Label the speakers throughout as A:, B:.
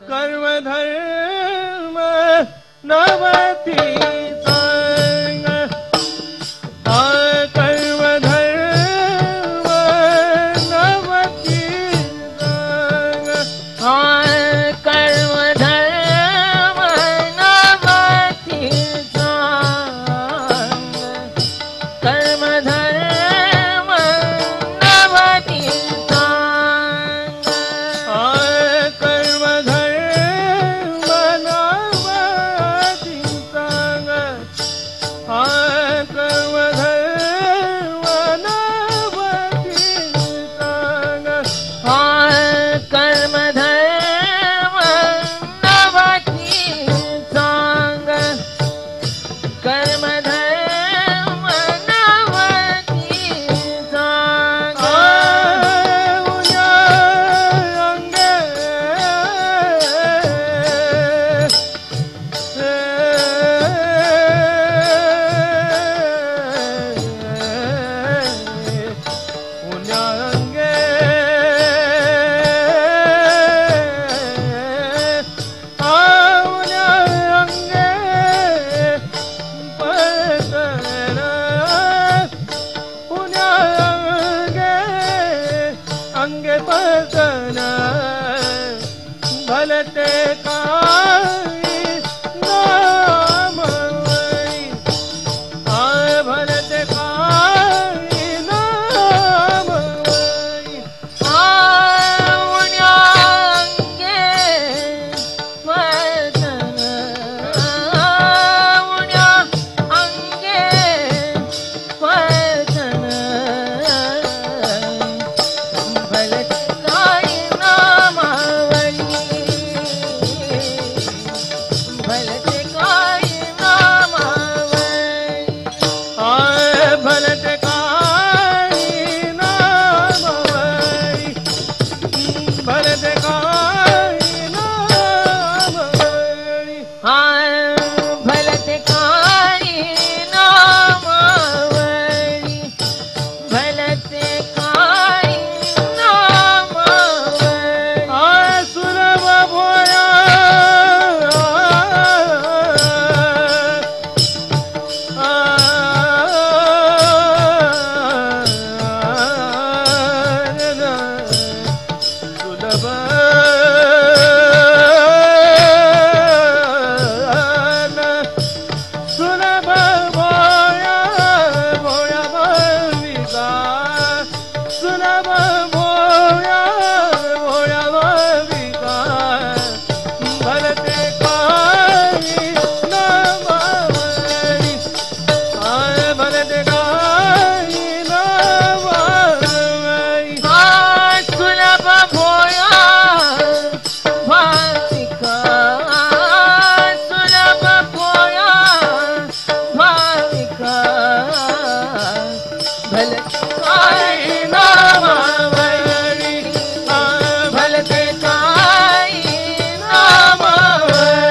A: कर्मधर्म नवती सांग कर्मधर्म नवती सांग
B: कर्मधर्म नवती सांग कर्मधर्म नवती सांग
A: कर्मधर्म नवती सांग कर्मधर्म नवती सांग
B: कर्मधर्म नवती सांग कर्मधर्म नवती सांग
A: अंगे पतन भलते काई नाम भलते काई नाम
B: उण्यांगे वतन उण्यांगे वतन भलत काई नामावली भलत काई नामावली
A: भलत काई नाम भलत काई नाम
B: भलत काई नामावली भलत काई नामावली
A: सुलभ भोया सुलभ सुलभ भोया भोया भविका सुलभ भोया भोया भविका भलते काई नामावली भलते काई नामावली
B: सुलभ भोया भाविका सुलभ भोया भाविका भलत काई नामावली भलत काई नामावली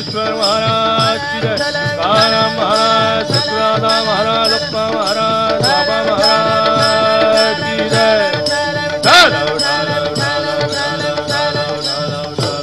A: ज्ञानेश्वर महाराज की जय, काराम महाराज, सतराधा महाराज, अप्पा महाराज, बाबा महाराज की जय। डालो, डालो, डालो, डालो, डालो, डालो, डालो,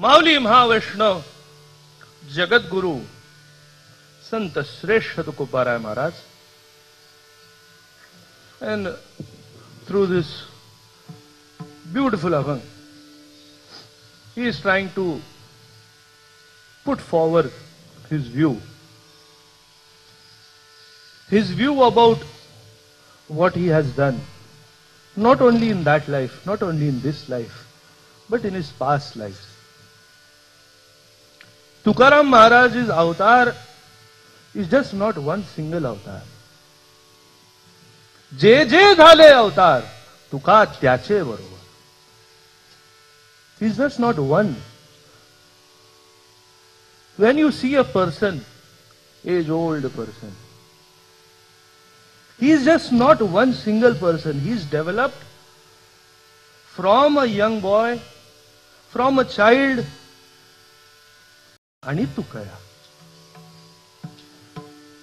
A: माऊली महावैष्णव जगत गुरु संत श्रेष्ठ तुकोबाराय महाराज, and through this beautiful abhang he is trying to put forward his view about what he has done, not only in that life, not only in this life, but in his past lives. Tukaram Maharaj's avatar is just not one single avatar. जे जे झाले अवतार तुका त्याचे बरोबर. He is just not one. When you see a person, age-old person, he is just not one single person. He is developed from a young boy, from a child, आणि तुकया.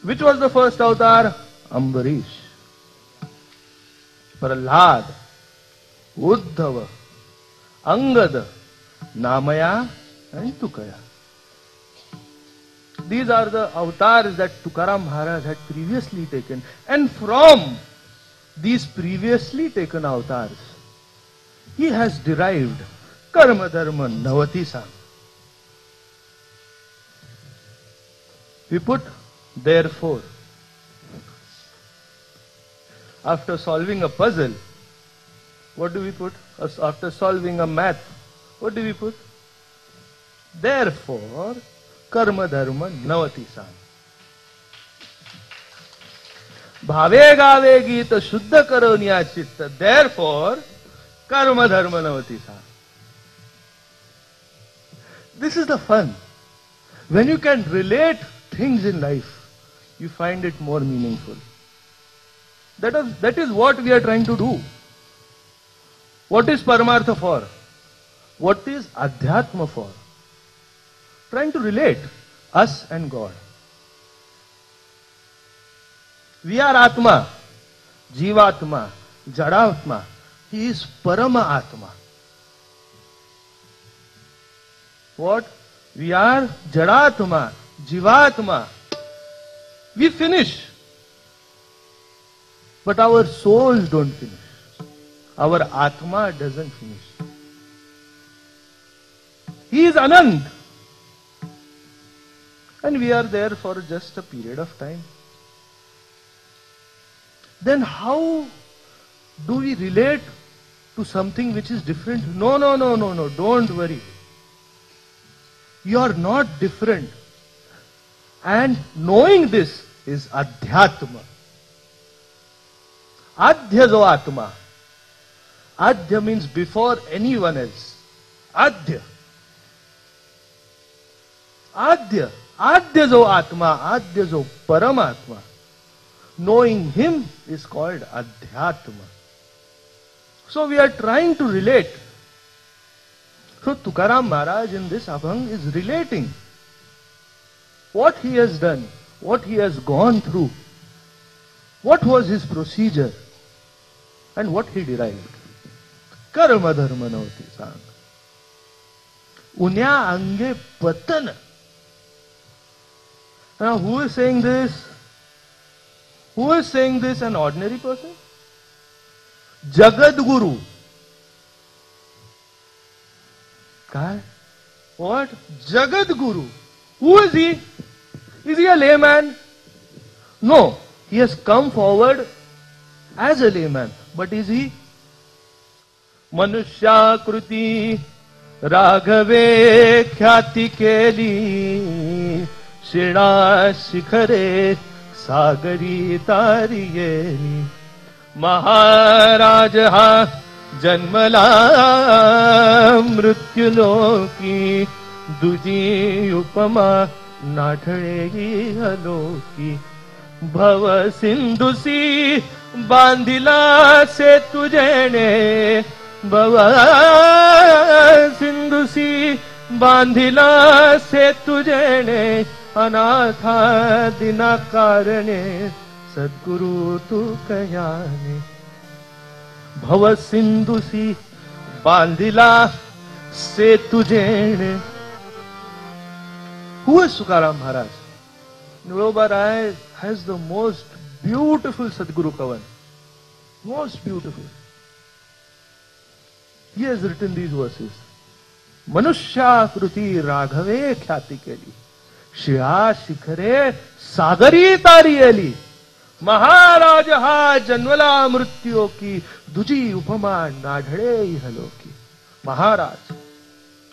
A: Which was the first avatar? Ambarish, Prahlad, Uddhava, Angad, Namaya, and Tukaya. These are the avatars that Tukaram Maharaj had previously taken, and from these previously taken avatars, he has derived Karma Dharma Navati Sang. We put therefore. After solving a puzzle, what do we put? After solving a math, what do we put? Therefore, Karma Dharma Navati Sang. Bhave gave gita shuddha karoniya chitta. Therefore, Karma Dharma Navati Sang. This is the fun. When you can relate things in life, you find it more meaningful. That is what we are trying to do. What is Paramartha for? What is Adhyatma for? Trying to relate us and God. We are Atma, Jivatma, Jadatma. He is Parama Atma. What? We are Jadatma, Jivatma. We finish. But our souls don't finish. Our Atma doesn't finish. He is Anand. And we are there for just a period of time. Then how do we relate to something which is different? No, don't worry. You are not different. And knowing this is Adhyatma. Adhya jo Atma. Adhya means before anyone else. Adhya. Adhya. Adhya jo Atma. Adhya jo Paramatma. Knowing him is called Adhyatma. So we are trying to relate. So Tukaram Maharaj in this abhang is relating what he has done, what he has gone through, what was his procedure, and what he derived. Karma dharma navati sang. Unya ange patan. Now who is saying this? Who is saying this? An ordinary person? Jagat Guru. Kai? What? Jagat Guru. Who is he? Is he a layman? No. He has come forward as a layman. But is he? मनुष्याकृती राघवे ख्याती केली, शिळा शिखरे सागरी तारियेली. महाराज हा जन्मला मृत्युलोकी, दुजी उपमा नाठळे अलोकी. भव सिंधुसी बांधिला सेतु जेणे, भव सिंधुसी बांधिला सेतु जेणे. अनाथा दिना कारणे सद्गुरु तू कयाने. भव सिंधुसी बांधिला सेतु जेणे. Who is Tukaram Maharaj? Niloba Rai has the most beautiful Sadguru Kavan. Most beautiful. He has written these verses. Manushya Kruti Raghave Khyati Keli, Shya Shikhare Sagari Tariyeli. महाराज हा जन्मला मृत्यू की, दुजी उपमा नाढळे इहलोकी. Maharaj.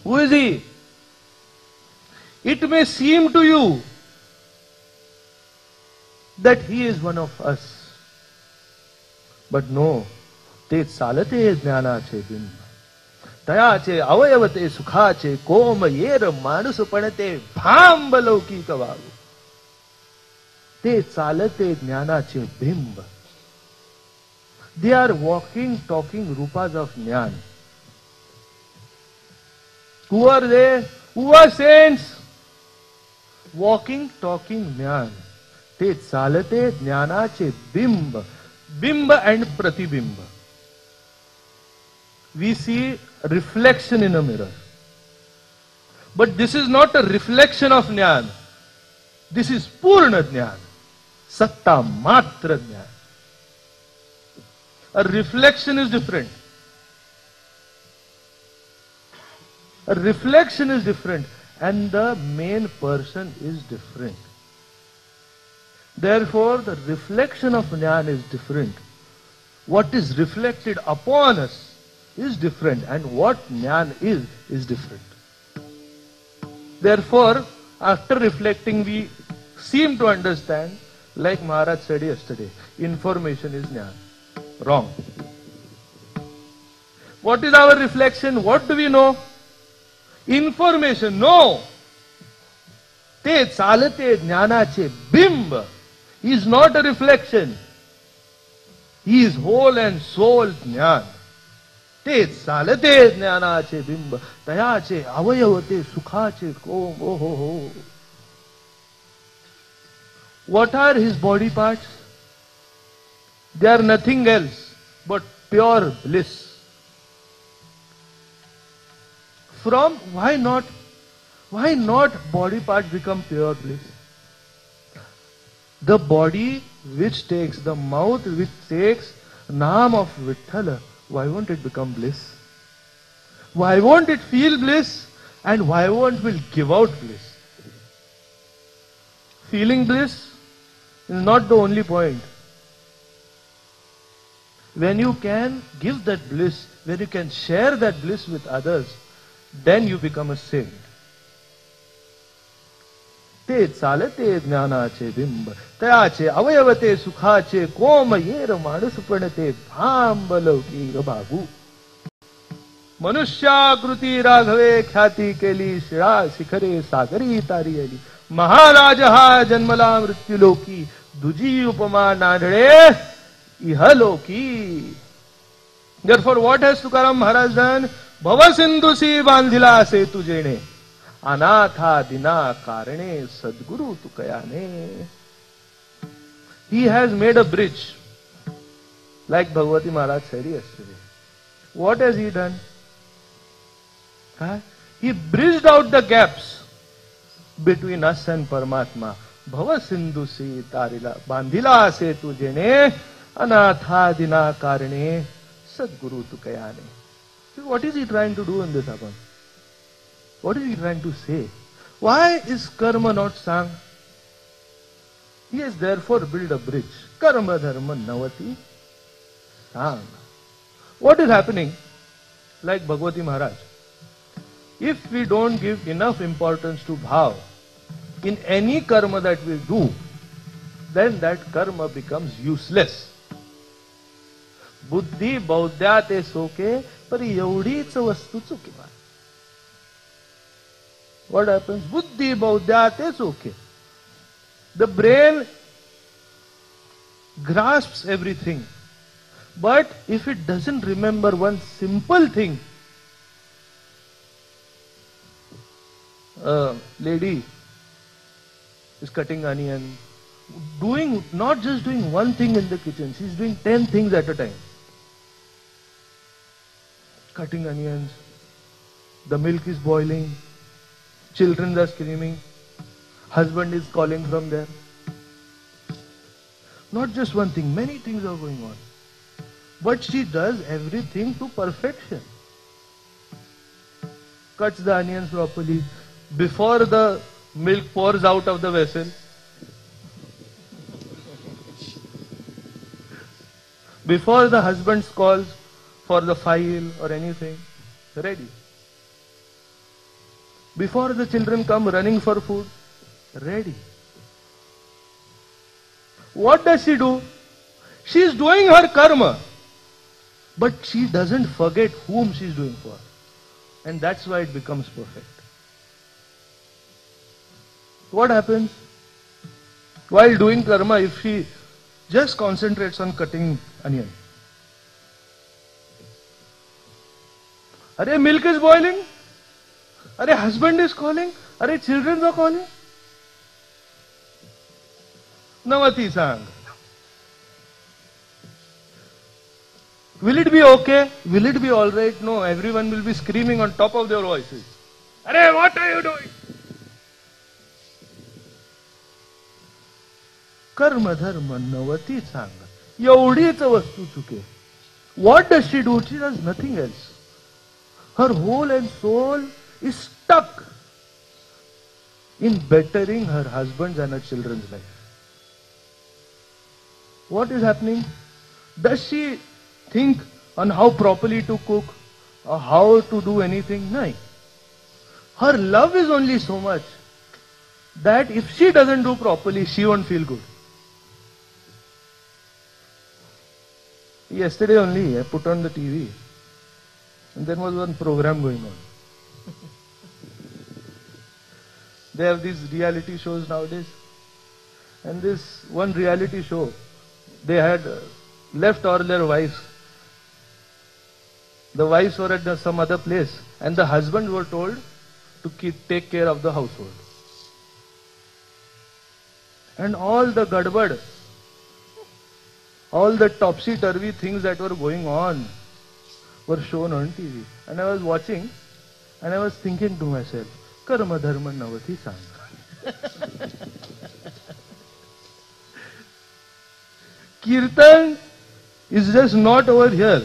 A: Who is he? It may seem to you that he is one of us, but no, ते चालते ज्ञानाचे बिंब. तयाचे अवयवते सुखाचे कोम येर माणूसपणते भांब लौकिक वागू. ते चालते ज्ञानाचे बिंब. They are walking, talking rupas of Jnana. Who are they? Who are saints? Walking, talking Jnana. ते चालते ज्ञानाचे बिंब. Bimb and pratibimb. We see reflection in a mirror. But this is not a reflection of Jnana. This is Purna Jnana. Satta Matra Jnana. A reflection is different. A reflection is different. And the main person is different. Therefore, the reflection of Jnana is different. What is reflected upon us is different, and what Jnana is different. Therefore, after reflecting, we seem to understand, like Maharaj said yesterday, information is Jnana. Wrong. What is our reflection? What do we know? Information. No. Te chalate jnanache bimb. He is not a reflection. He is whole and soul jnana. Te chalate jnanache bimb. Tayache avayavate sukhache kom. Oh ho ho. What are his body parts? They are nothing else but pure bliss. From why not body parts become pure bliss? The body which takes, the mouth which takes Naam of Vithala, why won't it become bliss? Why won't it feel bliss? And why won't it give out bliss? Feeling bliss is not the only point. When you can give that bliss, when you can share that bliss with others, then you become a saint. Te chalate jnanache bimb, tayache avayavate sukhache koma yera manusupanate bhambalauki rabhagu. Manushya kruti raghave khyati keli, shira shikhare sagari tariyeli. Maharaja ha janmala mrityuloki, duji upama nadhade ihaloki. Therefore, what has Tukaram Maharaj done? Bhava Sindhusi bandhila setu jene, anatha dina karane sadguru tukayane. He has made a bridge, like Bhagavati Maharaj said yesterday. What has he done? He bridged out the gaps between us and Paramatma. Bhava Sindhusi tarila bandhila setu jene, anatha dina karane sadguru tukayane. What is he trying to do in this abhang? What is he trying to say? Why is karma not sung? He has therefore built a bridge. Karma dharma navati sang. What is happening? like Bhagwati Maharaj. If we don't give enough importance to bhav in any karma that we do, then that karma becomes useless. Buddhi bauddhya te soke, par evdiच vastu चुके. What happens? Buddhi bauddhya te soke. The brain grasps everything. But if it doesn't remember one simple thing, a lady is cutting onion, not just doing one thing in the kitchen, she's doing 10 things at a time. Cutting onions, the milk is boiling, children are screaming, husband is calling from there. Not just one thing, many things are going on. But she does everything to perfection. Cuts the onions properly. Before the milk pours out of the vessel, before the husband calls for the file or anything, ready. Before the children come running for food, ready. What does she do? She is doing her karma. But she doesn't forget whom she is doing for. And that's why it becomes perfect. What happens? While doing karma, if she just concentrates on cutting onion. Arey, milk is boiling. Arey, husband is calling. Arey, children are calling. Navati sang. Will it be okay? Will it be alright? No, everyone will be screaming on top of their voices. Arey, what are you doing? Karma dharma navati sanga. Yevdiच vastu चुके. What does she do? She does nothing else. Her whole and soul is stuck in bettering her husband's and her children's life. What is happening? Does she think on how properly to cook or how to do anything? No. Her love is only so much that if she doesn't do properly, she won't feel good. Yesterday only I put on the TV and there was one program going on. They have these reality shows nowadays, and this one reality show, they had left all their wives. The wives were at some other place and the husbands were told to take care of the household. And all the gadbad, all the topsy-turvy things that were going on were shown on TV. And I was watching and I was thinking to myself, Karma dharma navati sang. Kirtan is just not over here.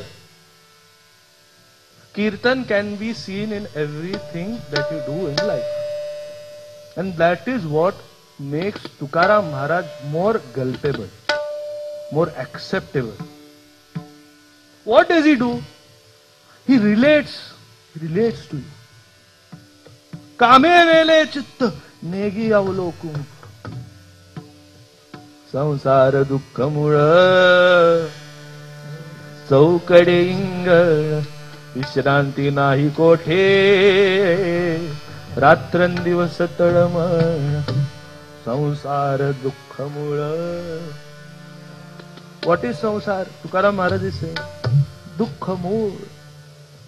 A: Kirtan can be seen in everything that you do in life. And that is what makes Tukaram Maharaj more gulpable, more acceptable. What does he do? He relates to you. Kame vele chitta negi avlokum. Samsara dukkhamura saukade inga विश्रांती नाही कोठे रात्रंदिवस तळमळ संसार दुःखमूळ. What is samsar? Tukaram Maharaj is saying dukkhamul,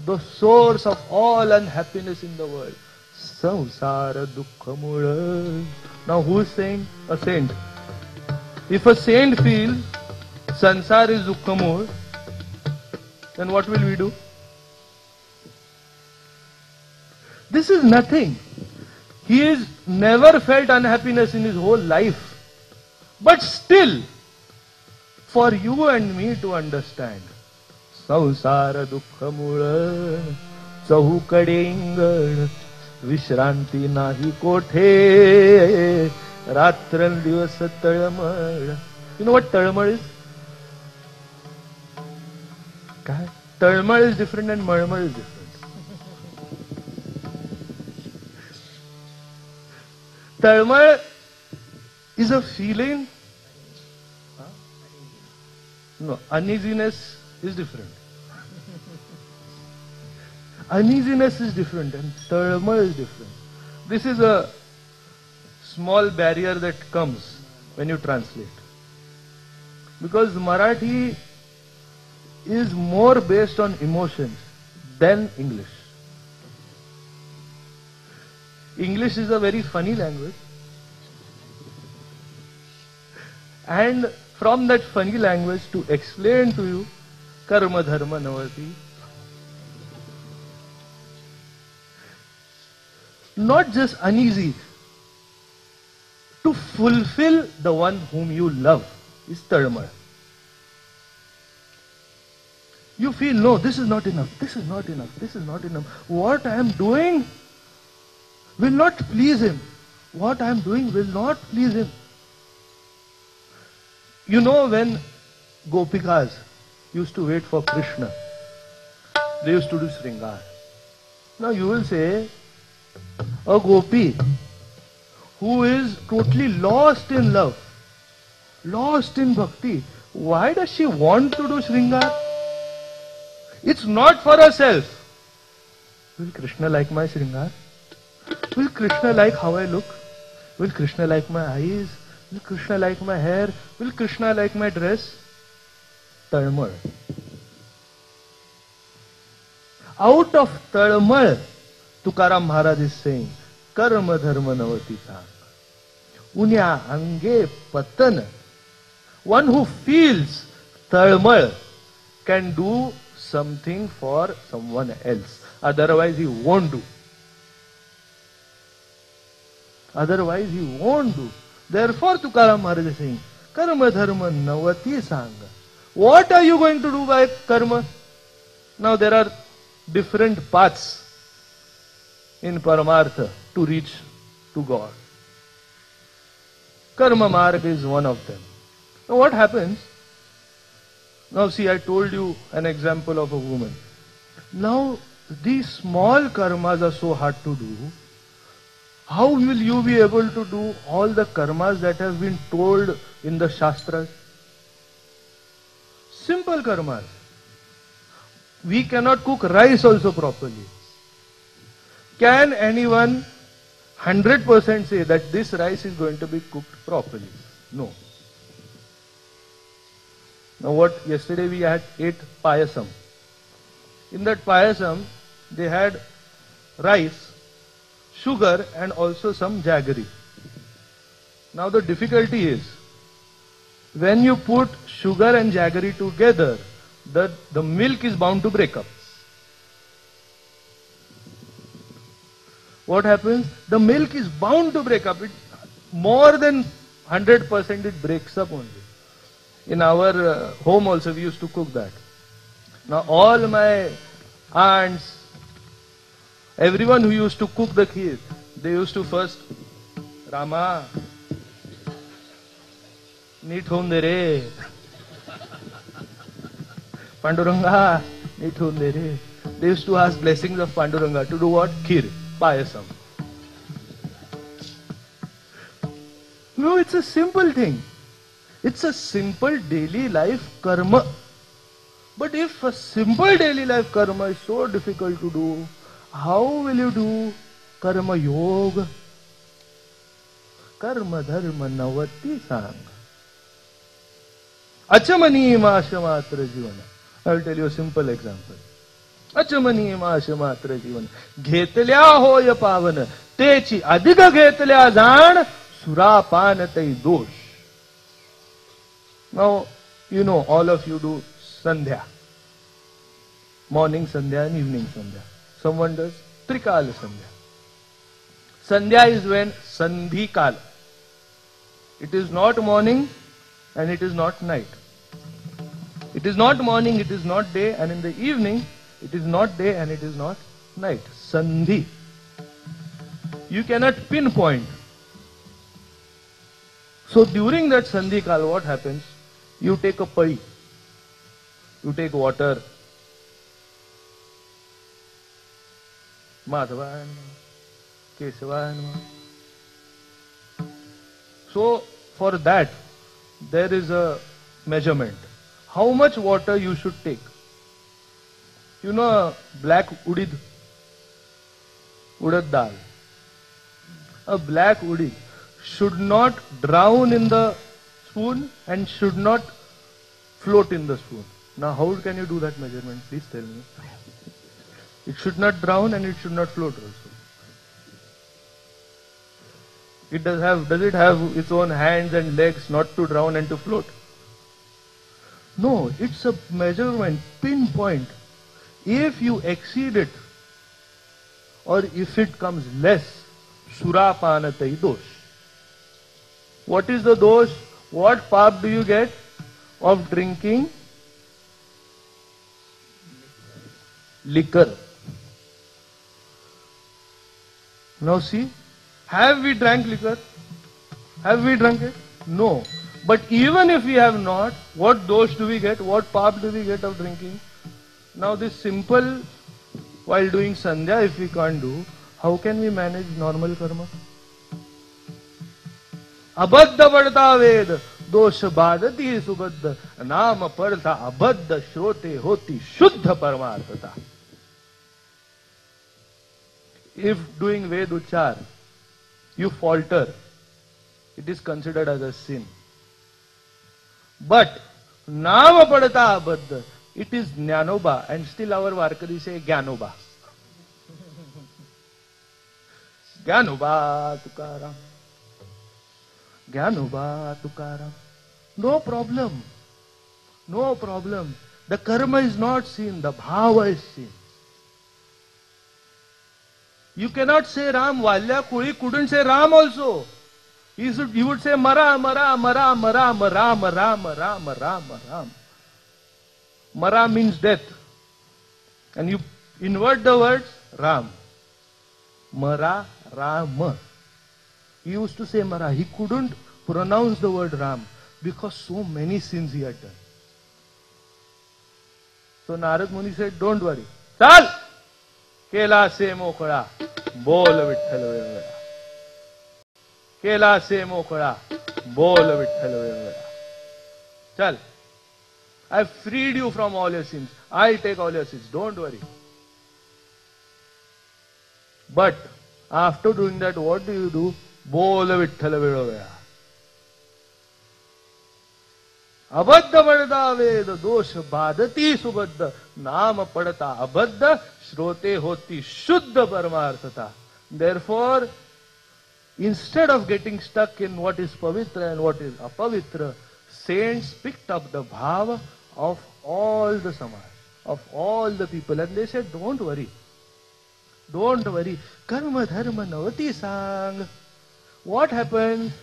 A: the source of all unhappiness in the world. Samsara dukkhamul. Now who is saying? A saint. If a saint feels sansar is dukkhamul, then what will we do? This is nothing. He has never felt unhappiness in his whole life. But still, for you and me to understand, Samsara dukkhamula chahukade ingad vishranti nahi kothe ratran divas talmal. You know what talmal is? Talmal is different and malmal is different. Talmal is a feeling. No, uneasiness is different. Uneasiness is different and talmal is different. This is a small barrier that comes when you translate. Because Marathi is more based on emotions than English. English is a very funny language. And from that funny language to explain to you karma dharma navati, not just uneasy, to fulfill the one whom you love is talmal. You feel, no, this is not enough, this is not enough, this is not enough. What I am doing will not please him. What I am doing will not please him. You know, when Gopikas used to wait for Krishna, they used to do Sringar. Now you will say, a Gopi who is totally lost in love, lost in bhakti, why does she want to do Sringar? It's not for herself. Will Krishna like my Sringar? Will Krishna like how I look? Will Krishna like my eyes? Will Krishna like my hair? Will Krishna like my dress? Talmal. Out of talmal, Tukaram Maharaj is saying, Karma dharma navati sang. Unya ange patan. One who feels talmal can do something for someone else. Otherwise he won't do. Otherwise he won't do. Therefore Tukaram Maharaj is saying, Karma dharma navati sanga. What are you going to do by karma? Now there are different paths in Paramartha to reach to God. Karma marga is one of them. Now what happens? Now see, I told you an example of a woman. Now these small karmas are so hard to do. How will you be able to do all the karmas that have been told in the Shastras? Simple karmas. We cannot cook rice also properly. Can anyone 100% say that this rice is going to be cooked properly? No. Now what, yesterday we ate payasam. In that payasam, they had rice, sugar and also some jaggery. Now the difficulty is, when you put sugar and jaggery together, the milk is bound to break up. What happens? The milk is bound to break up. More than 100% it breaks up only. In our home also we used to cook that. Now all my aunts, everyone who used to cook the kheer, they used to first, Rama, neat hoon de re. Panduranga, neat hoon de re. They used to ask blessings of Panduranga to do what? Kheer, payasam. No, it's a simple thing. It's a simple daily life karma. But if a simple daily life karma is so difficult to do, how will you do karma yoga? Karma dharma navati sang. Achamani mashamatra jivana. I will tell you a simple example. Achamani mashamatra jivana. Ghetल्या hoya pavana. Techi adhiga ghetल्या jaan surapan tai dosh. Now, you know, all of you do sandhya. Morning sandhya and evening sandhya. Someone does trikala sandhya. Sandhya is when sandhi kala. It is not morning and it is not night. It is not morning, it is not day, and in the evening, it is not day and it is not night. Sandhi. You cannot pinpoint. So during that sandhi kala, what happens? You take a pali. You take water. Madhavaya Namaha, Kesavaya Namaha. So for that, there is a measurement. How much water you should take? You know black udid? Udad dal. A black udid should not drown in the spoon and should not float in the spoon. Now how can you do that measurement? Please tell me. It should not drown and it should not float also. Does it have its own hands and legs not to drown and to float? No, it's a measurement, pinpoint. If you exceed it, or if it comes less, surapanatai dosh. What is the dosh? What pap do you get of drinking liquor? Now see, have we drank liquor? Have we drunk it? No. But even if we have not, what dosh do we get? What pap do we get of drinking? Now this simple, while doing sandhya, if we can't do, how can we manage normal karma? Abadda padta ved, dosha badati subadda, nama padta abadda shrote hoti shuddha paramarthata. If doing Ved Uchar, you falter, it is considered as a sin. But Nama Padata Abadda, it is Jnanoba, and still our Varkari say Gyanoba. Gyanoba Tukaram. Gyanoba Tukaram. No problem. No problem. The karma is not seen, the bhava is seen. You cannot say Ram. Valya Kuli couldn't say Ram also. He would say Mara, Mara, Mara, Mara, Ram, Ram, Ram, Ram, Ram. Mara means death. And you invert the words Ram. Mara, Ram. He used to say Mara. He couldn't pronounce the word Ram because so many sins he had done. So Narad Muni said, don't worry. Chal! Kela se mokhada, bol vitthal veda. Kela se mokhada, bol vitthal veda. Chal. I have freed you from all your sins. I'll take all your sins. Don't worry. But after doing that, what do? Bol vitthal veda. Abadda padta ved, dosha badati subadda, nama padta abadda, shrote hoti shuddha paramarthata. Therefore, instead of getting stuck in what is pavitra and what is apavitra, saints picked up the bhava of all the samaj, of all the people, and they said, don't worry. Don't worry. Karma dharma navati sang. What happens?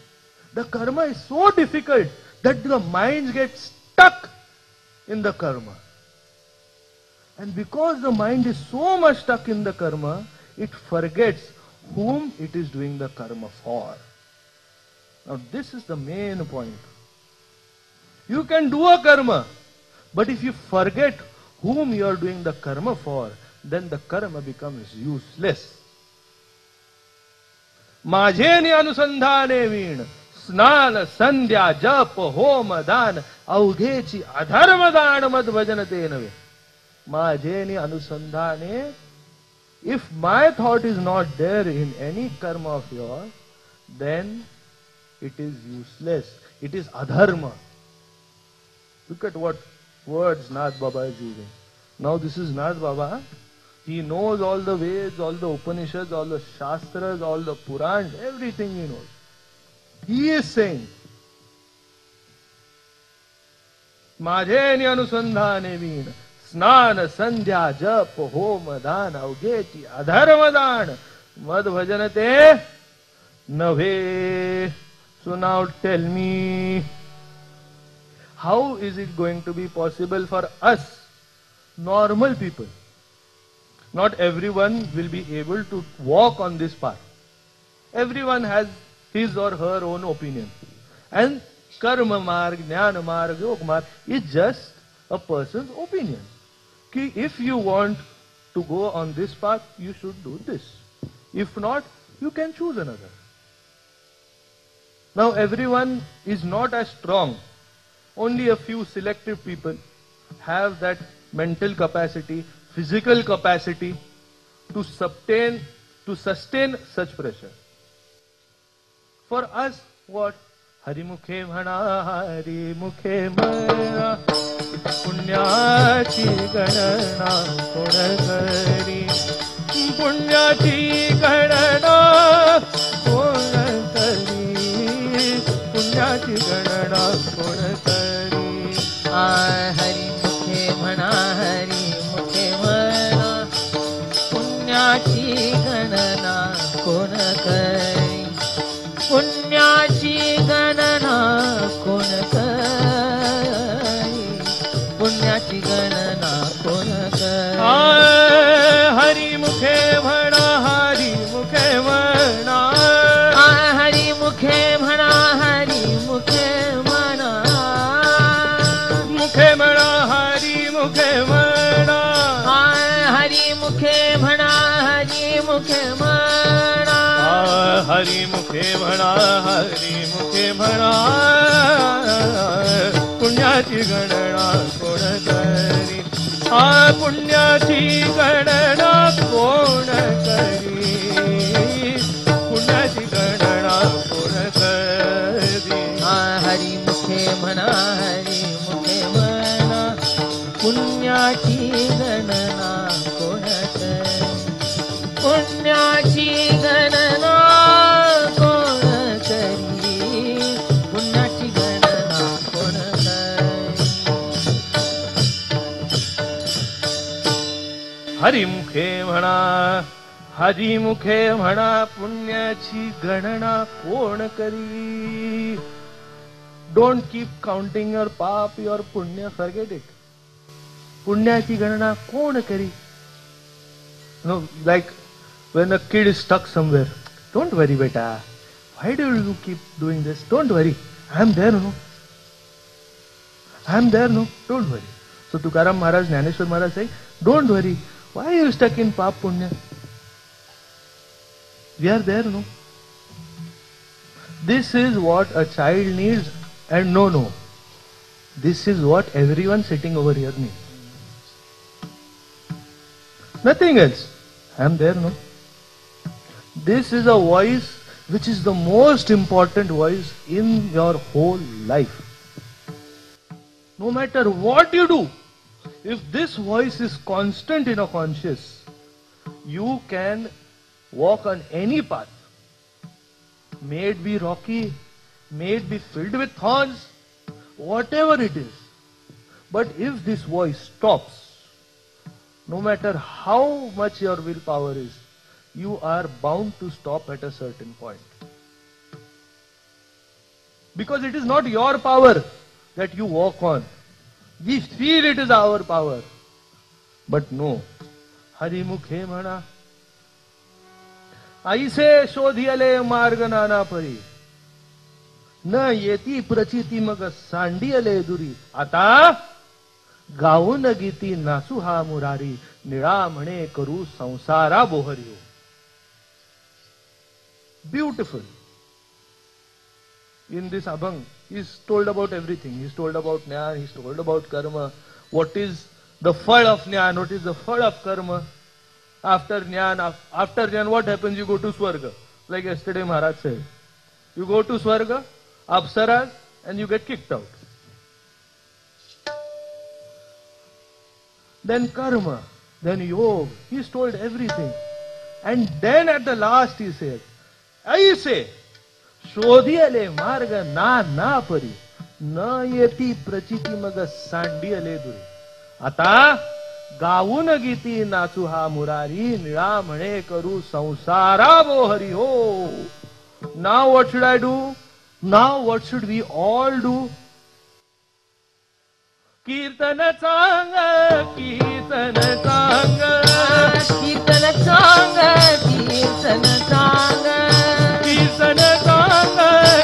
A: The karma is so difficult that the mind gets stuck in the karma. And because the mind is so much stuck in the karma, it forgets whom it is doing the karma for. Now this is the main point. You can do a karma, but if you forget whom you are doing the karma for, then the karma becomes useless. Majheni anusandhane veena, स्नान संध्या जप home दान अवघेची अधर्म दान मद भजनते नवे. Majheni anusandhane. If my thought is not there in any karma of yours, then it is useless. It is adharma. Look at what words Nath Baba is using. Now this is Nath Baba. He knows all the Veds, all the Upanishads, all the Shastras, all the Purans, everything he knows. He is saying, Majheni anusandhane veena, snana sandhya jap hom dana avgeti adharma dan mad bhajanate nave. So now tell me, how is it going to be possible for us, normal people? Not everyone will be able to walk on this path. Everyone has his or her own opinion. And karma marg, jnana marg, yoga marg is just a person's opinion. Ki if you want to go on this path, you should do this. If not, you can choose another. Now everyone is not as strong. Only a few selective people have that mental capacity, physical capacity to sustain such pressure. For us, what? Harimukhe म्हणा हरिमुखे म्हणा पुण्याची गणना कोण करी पुण्याची गणना कोण करी पुण्याची गणना कोण करी
B: हरिमुखे म्हणा पुण्याची गणना कोण करी पुण्याची गणना कोण करी पुण्याची गणना कोण करी
A: हरिमुखे म्हणा हरिमुखे म्हणा
B: हरिमुखे म्हणा हरिमुखे म्हणा
A: मुखे म्हणा हरिमुखे म्हणा
B: हरिमुखे म्हणा हरिमुखे म्हणा
A: हरिमुखे म्हणा हरिमुखे म्हणा पुण्याची गणना कोण करी पुण्याची गणना कोण करी पुण्याची गणना कोण करी
B: हरिमुखे म्हणा पुण्याची गणना कोण करी पुण्याची गणना कोण करी पुण्याची गणना कोण करी
A: हरिमुखे म्हणा हरिमुखे म्हणा पुण्याची गणना कोण करी. Don't keep counting your पाप, your पुण्य, forget it. पुण्याची गणना कोण करी. No, like when a kid is stuck somewhere, don't worry beta, why do you keep doing this? Don't worry, I am there, no. I am there, no. Don't worry. So Tukaram Maharaj, Jnaneshwar Maharaj say, don't worry, why are you stuck in Pap Punya? We are there, no. This is what a child needs, and no, this is what everyone sitting over here needs. Nothing else. I am there, no. This is a voice which is the most important voice in your whole life. No matter what you do, if this voice is constant in your conscious, you can walk on any path. May it be rocky, may it be filled with thorns, whatever it is. But if this voice stops, no matter how much your willpower is, you are bound to stop at a certain point. Because it is not your power that you walk on. We feel it is our power. But no. Harimukhe म्हणा ऐसे शोधियले मार्ग नाना परी न येती प्रचिती मग सांडियले दुरी आता gown गीती नासू हा मुरारी निळा म्हणे करू संसारा बोहरियो. Beautiful. In this Abhang, he is told about everything. He is told about Jnana, he is told about Karma. What is the phal of Jnana? What is the phal of Karma? After Jnana, what happens? You go to Swarga. Like yesterday Maharaj said. You go to Swarga, Apsaras, and you get kicked out. Then Karma, then Yoga. He is told everything. And then at the last he says, ऐसे शोधियले मार्ग ना ना परी न येती प्रचिती मग सांडियले दुरी आता gown गीती नाचू हा मुरारी निळा म्हणे करू संसारा बोहरी हो. Now what should I do? Now what should we all do? कीर्तन चांग कीर्तन चांग
B: कीर्तन चांग कीर्तन चांग
A: कीर्तन चांग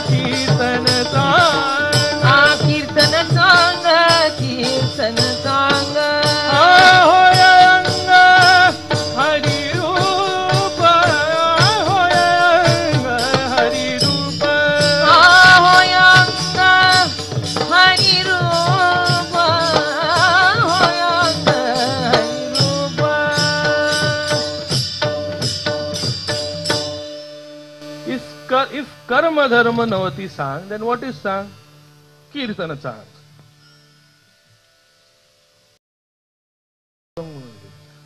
A: कीर्तन चांग
B: कीर्तन चांग कीर्तन चांग
A: होय अंग हरि रूप होय अंग हरि रूप if karma dharma navati sang, then what is sang? Kirtana sang.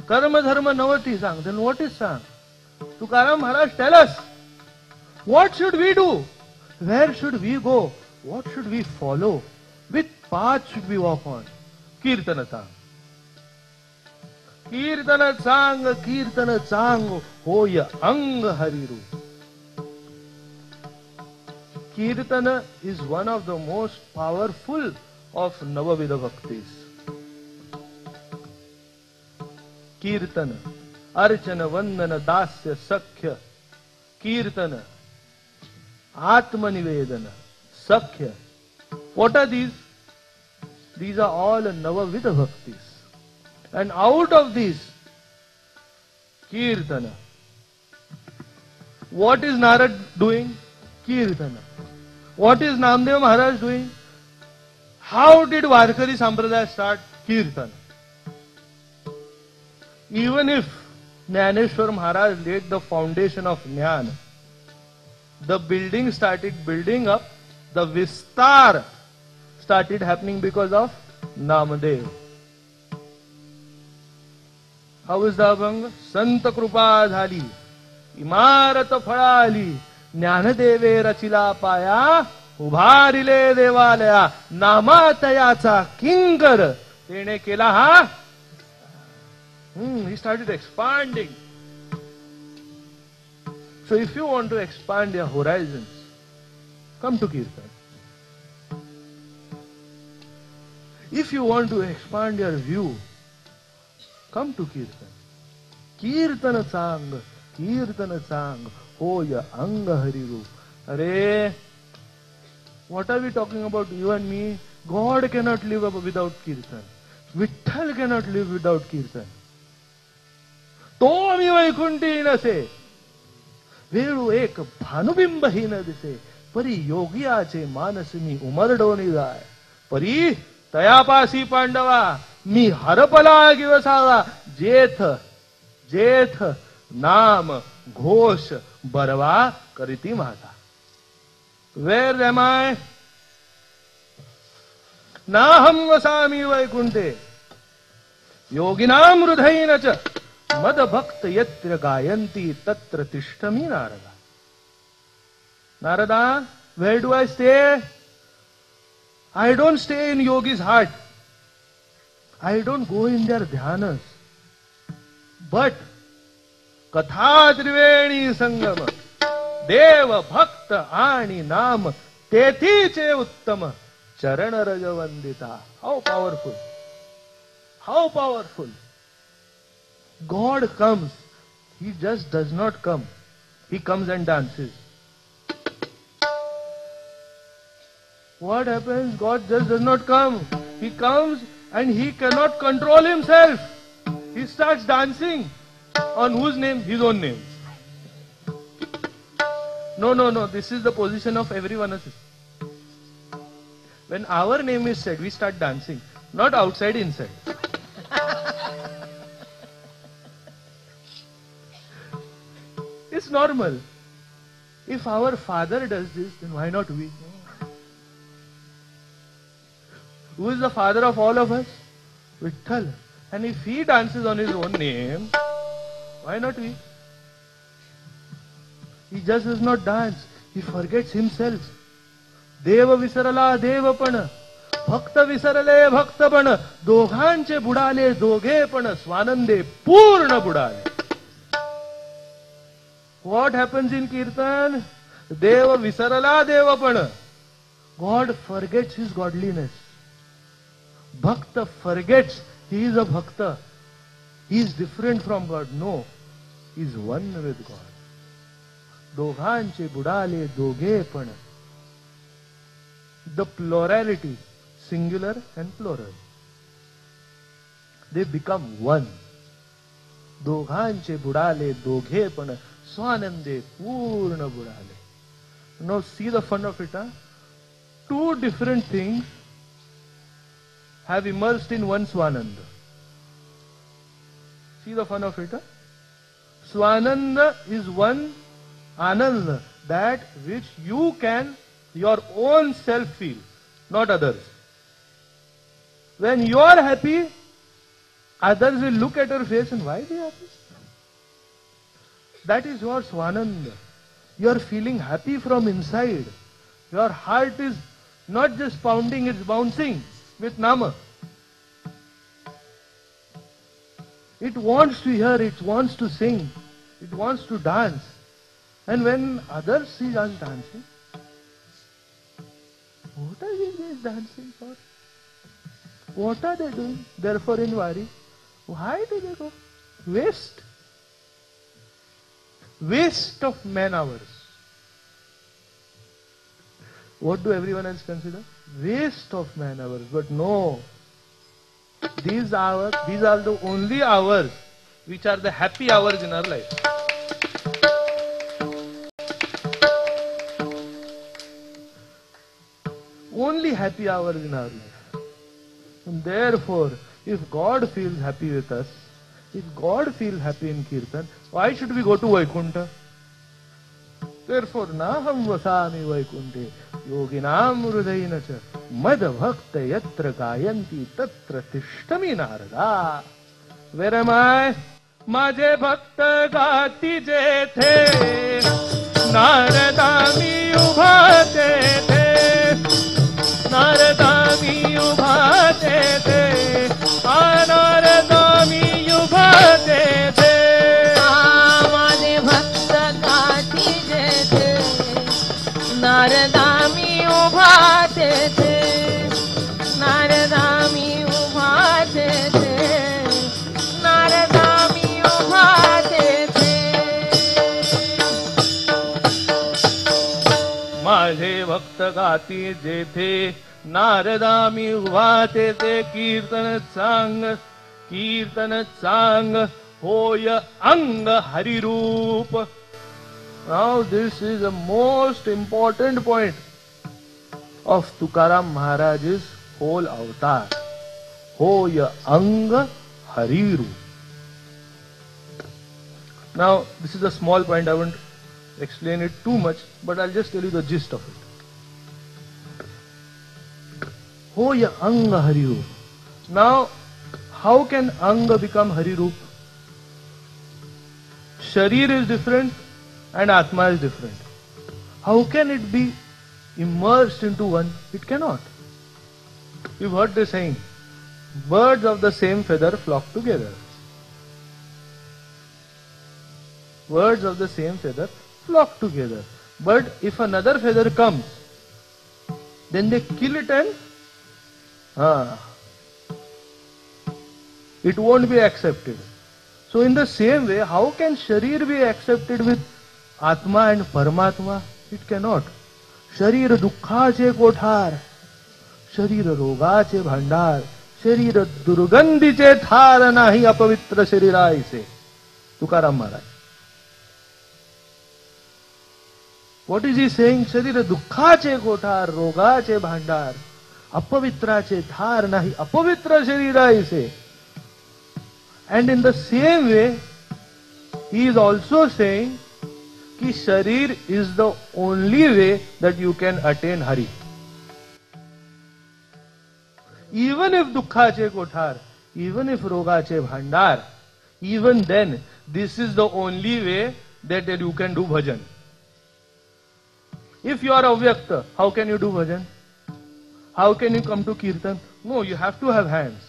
A: Karma dharma navati sang, then what is sang? Tukaram Maharaj, tell us, what should we do? Where should we go? What should we follow? Which path should we walk on? Kirtana sang. Kirtana sang, hoya ang hariru. Kirtana is one of the most powerful of Navavidha Bhaktis. Kirtana, Archana, Vandana, Dasya, Sakhya, Kirtana, Atma Nivedana, Sakhya. What are these? These are all Navavidha Bhaktis. And out of these, Kirtana. What is Narad doing? Kirtana. What is Namdev Maharaj doing? How did Varkari Sampradaya start? Kirtana. Even if Jnaneshwar Maharaj laid the foundation of Jnana, the building started building up, the Vistar started happening because of Namadev. How is the Abhanga? Sant Krupa Dhali, Imarat Phadali, Jnanadeve Rachila Paya, Ubharile Devalaya, Namatayacha Kinkar, Tene Kela ha? He started expanding. So if you want to expand your horizons, come to Kirtan. If you want to expand your view, come to Kirtan. Kirtana sang, hoya anga hariru. Arey, what are we talking about, you and me? God cannot live without Kirtan. Vitthal cannot live without Kirtan. तो मी वैकुंठी नसे वेळू एक भानुबिंबही न दिसे परी योगियाचे मानस मी उमरडोनी जाय परी तयापासी पांडवा मी हरपला गिवसावा जेथ जेथ नाम घोष बरवा करीती माझा. Where am I? नाहं वसामि वैकुंठे योगिनां हृदयेन च मद भक्त यत्र गायन्ति तत्र तिष्ठमि Narada. Narada, where do I stay? I don't stay in yogi's heart. I don't go in their dhyanas. But katha triveni sangam, dev bhakta ani nam tethi che uttama charana raja vandita. How powerful! How powerful! God comes. He just does not come. He comes and dances. What happens? God just does not come. He comes and he cannot control himself. He starts dancing. On whose name? His own name. No. This is the position of everyone else. When our name is said, we start dancing. Not outside, inside. It's normal. If our father does this, then why not we? Who is the father of all of us? Vitthal. And if he dances on his own name, why not we? He just does not dance. He forgets himself. Deva visarala devapana. Bhakta visarale bhaktapana. Doghanche budale dogepana. Swanande purna budale. What happens in Kirtan? Deva visarala devapana. God forgets his godliness. Bhakta forgets he is a bhakta. He is different from God. No. He is one with God. Doghanche budale dogepana. The plurality, singular and plural, they become one. Doghanche budale dogepana. Swanande purna budale. Now see the fun of it, huh? Two different things have immersed in one Swananda. See the fun of it, huh? Swananda is one Ananda. that which you can, your own self feel, not others. When you are happy, others will look at your face and why they are happy? That is your Swananda. You are feeling happy from inside. Your heart is not just pounding, it's bouncing with Nama. It wants to hear, it wants to sing, it wants to dance. And when others see us dancing, what are these guys dancing for? What are they doing? Therefore in Wari, why do they go? Waste. Waste of man hours. What do everyone else consider? Waste of man hours. But no. These are the only hours which are the happy hours in our life. Only happy hours in our life. And therefore, if God feels happy with us, if God feels happy in Kirtan, why should we go to Vaikuntha? Therefore, naham vasami Vaikunte yoginam hridayina cha mad bhakta yatra gayanti tatra tishtami narada. Where am I? Maje bhakta gati jethe naradami ubhate the naradami ubhate the naradami ubhate the
B: नारदामी उभाते थे नारदामी उभाते थे नारदामी उभाते थे
A: माझे भक्त गाती जेथे नारदामी उभाते ते कीर्तन सांग होय अंग हरिरूप. Now this is the most important point of Tukaram Maharaj's whole avatar. Hoya Anga Hariru. Now this is a small point, I won't explain it too much, but I'll just tell you the gist of it. Hoya Anga Hariru. Now how can Anga become Hariru? Sharir is different and Atma is different. How can it be immersed into one? It cannot. You've heard the saying, birds of the same feather flock together. Birds of the same feather flock together. But if another feather comes, then they kill it and it won't be accepted. So in the same way, how can Sharir be accepted with Atma and Paramatma? It cannot. Sharir dukhache kothar, Sharir rogache bhandar, Sharir durgandiche thar nahi apavitra sharira ise. Tukaram Maharaj. What is he saying? Sharir dukhache kothar, rogache bhandar, apavitrache thar nahi apavitra sharira ise. And in the same way, he is also saying कि शरीर is the only way that you can attain Hari. Even if dukhache kothar, even if rogache bhandar, even then this is the only way that you can do bhajan. If you are avyakta, how can you do bhajan? How can you come to kirtan? No, you have to have hands,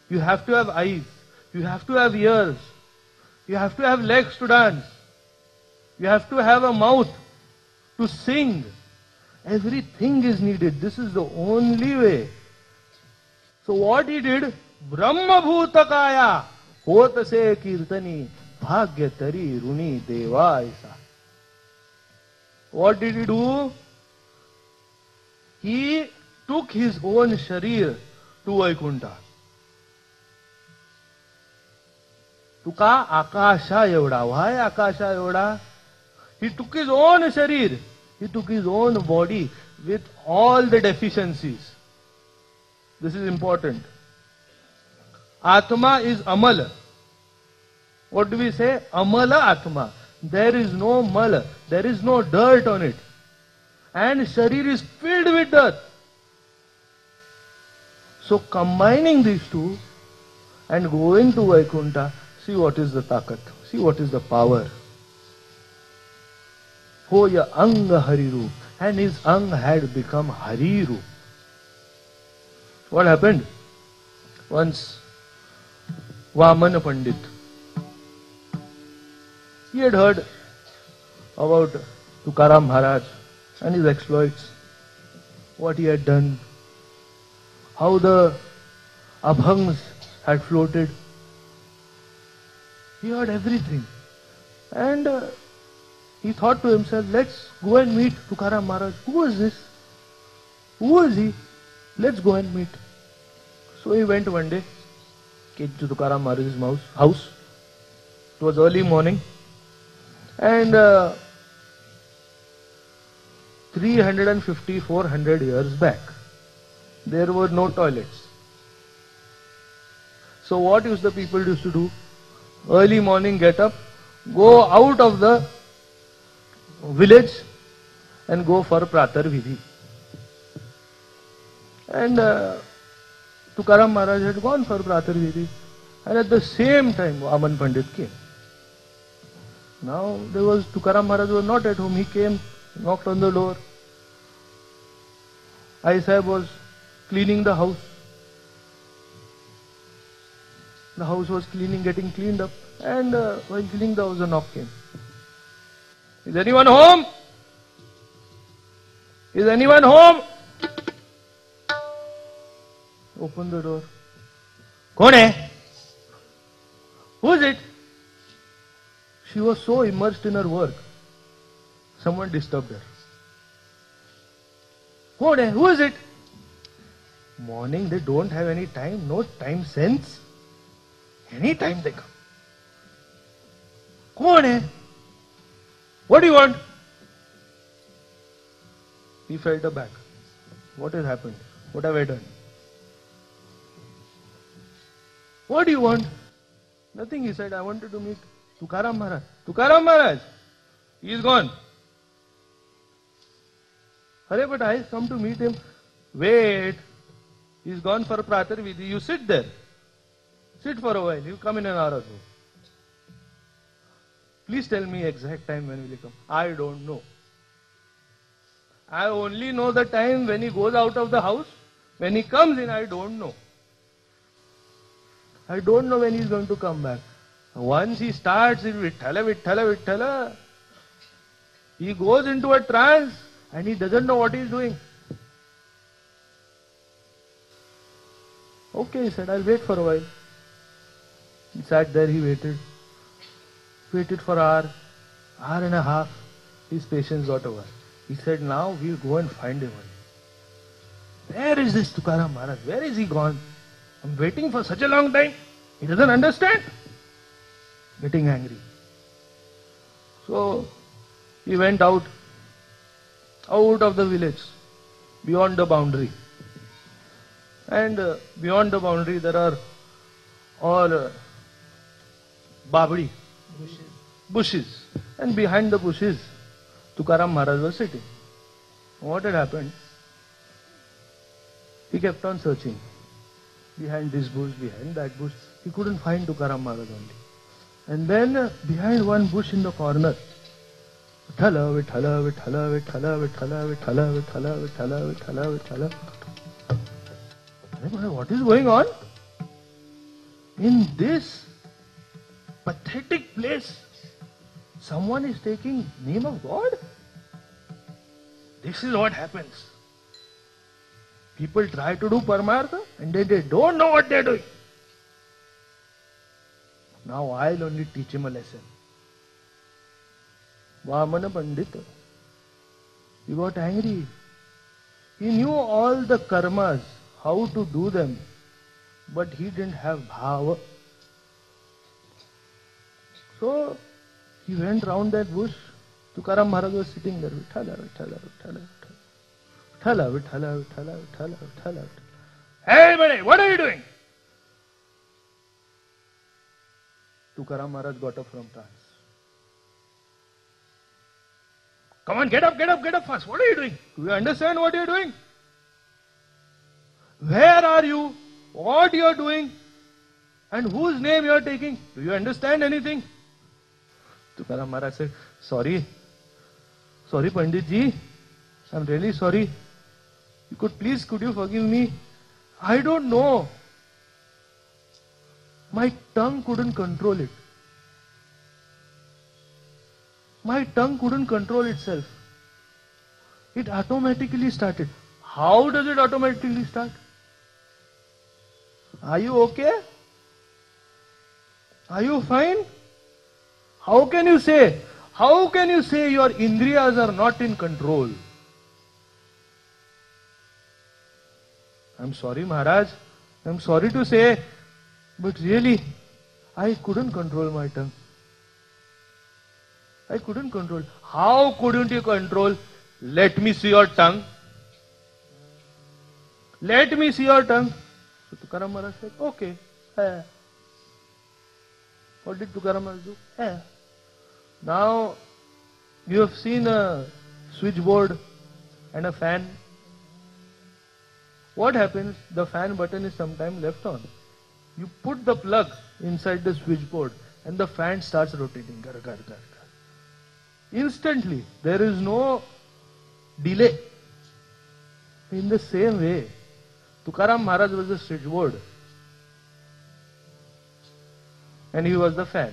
A: you have to have eyes, you have to have ears, you have to have legs to dance. You have to have a mouth to sing. Everything is needed. This is the only way. So what he did? Brahma bhutakaya hot se kirtani bhagya tari runi deva aisa. What did he do? He took his own sharir to Vaikuntha. Tuka akasha evda. Why akasha evda? He took his own sharir, he took his own body with all the deficiencies. This is important. Atma is Amala. What do we say? Amala Atma. There is no mal, there is no dirt on it. And Sharir is filled with dirt. So combining these two and going to Vaikuntha, see what is the takat, see what is the power. Hoya Anga Hari Roop, and his Ang had become Hari Roop. What happened? Once Vamana Pandit, he had heard about Tukaram Maharaj and his exploits, what he had done, how the Abhangs had floated. He heard everything. And he thought to himself, let's go and meet Tukaram Maharaj. Who is this? Who is he? Let's go and meet. So he went one day, came to Tukaram Maharaj's house. It was early morning. And 350, 400 years back, there were no toilets. So what used the people used to do? Early morning, get up, go out of the village and go for Pratar Vidhi. And Tukaram Maharaj had gone for Pratar Vidhi. And at the same time, Vaman Pandit came. Now there was Tukaram Maharaj was not at home. He came, knocked on the door. I Sahib was cleaning the house. The house was getting cleaned up. And while cleaning the house, a knock came. Is anyone home? Is anyone home? Open the door. Kaun hai? Who is it? She was so immersed in her work. Someone disturbed her. Kaun hai? Who is it? Morning, they don't have any time, no time sense. Any time they come. Kaun hai? What do you want? He felt aback. What has happened? What have I done? What do you want? Nothing, he said. I wanted to meet Tukaram Maharaj. Tukaram Maharaj? He is gone. Hare, but I come to meet him. Wait. He is gone for Pratar Vidhi. You sit there. Sit for a while. You come in an hour or so. Please tell me exact time when will he come. I don't know. I only know the time when he goes out of the house. When he comes in, I don't know. I don't know when he is going to come back. Once he starts in Vithala, Vithala, Vithala, he goes into a trance and he doesn't know what he is doing. Okay, he said, I'll wait for a while. He sat there, he waited. Waited for an hour and a half. His patience got over. He said, now we'll go and find him. Where is this Tukaram Maharaj? Where is he gone? I'm waiting for such a long time. He doesn't understand. Getting angry. So he went out of the village, beyond the boundary. And beyond the boundary there are all babri, bushes. And behind the bushes, Tukaram Maharaj was sitting. What had happened? He kept on searching. Behind this bush, behind that bush. He couldn't find Tukaram Maharaj only. And then behind one bush in the corner, Vithala, Vithala, Vithala, Vithala, Vithala, Vithala, Vithala, Vithala, Vithala, Vithala. What is going on? In this pathetic place, someone is taking name of God? This is what happens. People try to do Paramartha and they don't know what they are doing. Now I'll only teach him a lesson. Vamana Pandit, he got angry. He knew all the karmas, how to do them, but he didn't have bhava. So he went round that bush. Tukaram Maharaj was sitting there. Vithala, Vithala, Vithala, Vithala, Vithala, Vithala, Vithala, Vithala. Hey, buddy, what are you doing? Tukaram Maharaj got up from trance. Come on, get up fast. What are you doing? Do you understand what you're doing? Where are you? What you're doing? And whose name you're taking? Do you understand anything? Tukaram Maharaj said, sorry, Pandit Ji. I'm really sorry. Could you forgive me? I don't know. My tongue couldn't control it. My tongue couldn't control itself. It automatically started. How does it automatically start? Are you okay? Are you fine? How can you say your indriyas are not in control? I'm sorry, Maharaj. I'm sorry to say, but really, I couldn't control my tongue. I couldn't control. How couldn't you control? Let me see your tongue. Let me see your tongue. So Tukaram Maharaj said, okay. What did Tukaram Maharaj do? Now, you have seen a switchboard and a fan. What happens? The fan button is sometimes left on. You put the plug inside the switchboard and the fan starts rotating. Gar, gar, gar, gar. Instantly. There is no delay. In the same way, Tukaram Maharaj was the switchboard and he was the fan.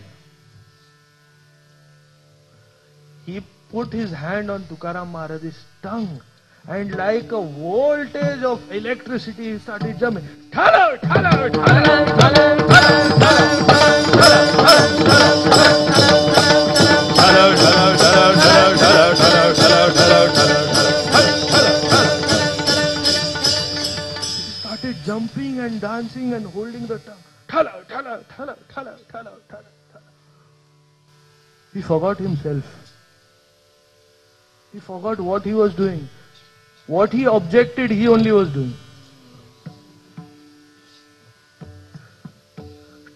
A: He put his hand on Tukaram Maharaj's tongue and like a voltage of electricity he started jumping. Thala, thala, thala, thala, he started jumping and dancing and holding the tongue. Thala, thala, thala, thala, thala, thala. He forgot himself. He forgot what he was doing. What he objected, he only was doing.